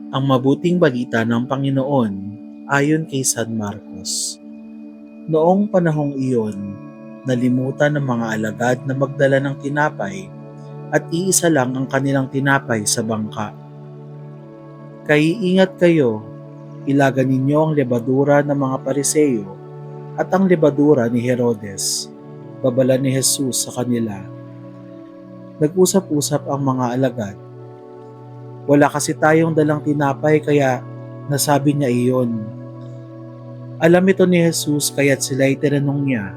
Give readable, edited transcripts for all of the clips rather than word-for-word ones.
Ang mabuting balita ng Panginoon ayon kay San Marcos. Noong panahong iyon, nalimutan ng mga alagad na magdala ng tinapay at iisa lang ang kanilang tinapay sa bangka. Kaiingat kayo, ilagan ninyo ang lebadura ng mga Pariseo at ang lebadura ni Herodes. Babala ni Jesus sa kanila. Nag-usap-usap ang mga alagad. Wala kasi tayong dalang tinapay kaya nasabi niya iyon. Alam ito ni Jesus kaya't sila'y tinanong niya,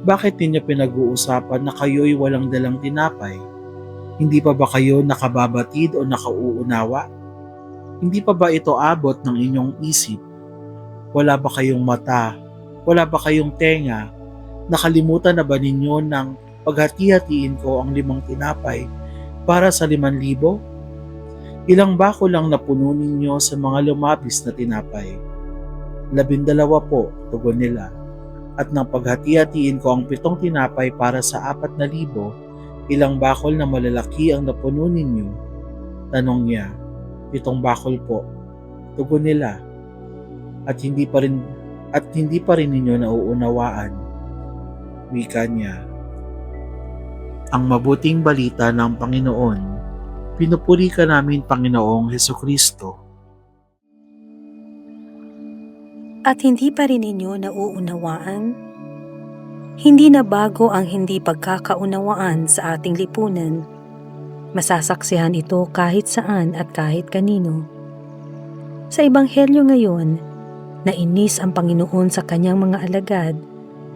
bakit ninyo pinag-uusapan na kayo'y walang dalang tinapay? Hindi pa ba kayo nakababatid o nakauunawa? Hindi pa ba ito abot ng inyong isip? Wala ba kayong mata? Wala ba kayong tenga? Nakalimutan na ba ninyo ng paghati-hatiin ko ang 5 tinapay para sa 5,000? Ilang bako lang napuno ninyo sa mga lumabis na tinapay? 12 po, tugon nila. At nang paghati-hatiin ko ang 7 tinapay para sa 4,000, ilang bakol na malalaki ang napuno ninyo? Tanong niya. 7 bakol po, tugon nila. At hindi pa rin ninyo nauunawaan. Wika niya. Ang mabuting balita ng Panginoon. Pinupuri ka namin, Panginoong Hesukristo. At hindi pa rin ninyo nauunawaan? Hindi na bago ang hindi pagkakaunawaan sa ating lipunan. Masasaksihan ito kahit saan at kahit kanino. Sa Ebanghelyo ngayon, nainis ang Panginoon sa kanyang mga alagad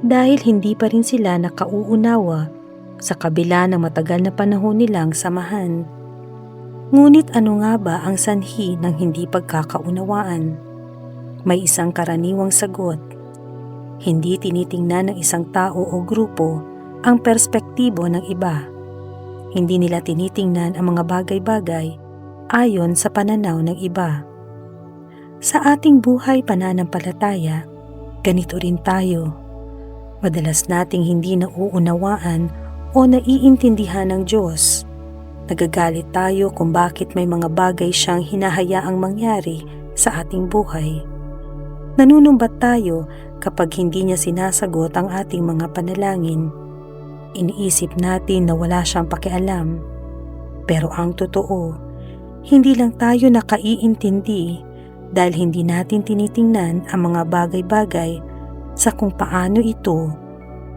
dahil hindi pa rin sila nakauunawa sa kabila ng matagal na panahon nilang samahan. Ngunit ano nga ba ang sanhi ng hindi pagkakaunawaan? May isang karaniwang sagot. Hindi tinitingnan ng isang tao o grupo ang perspektibo ng iba. Hindi nila tinitingnan ang mga bagay-bagay ayon sa pananaw ng iba. Sa ating buhay pananampalataya, ganito rin tayo. Madalas nating hindi nauunawaan o naiintindihan ng Diyos. Nagagalit tayo kung bakit may mga bagay siyang hinahayaang mangyari sa ating buhay. Nanunumbat tayo kapag hindi niya sinasagot ang ating mga panalangin. Iniisip natin na wala siyang pakialam. Pero ang totoo, hindi lang tayo nakaiintindi dahil hindi natin tinitingnan ang mga bagay-bagay sa kung paano ito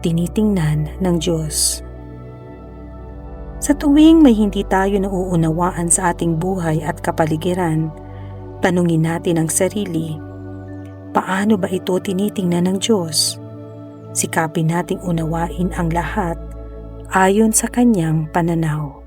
tinitingnan ng Diyos. Sa tuwing may hindi tayo nauunawaan sa ating buhay at kapaligiran, tanungin natin ang sarili, paano ba ito tinitingnan ng Diyos? Sikapin nating unawain ang lahat ayon sa kanyang pananaw.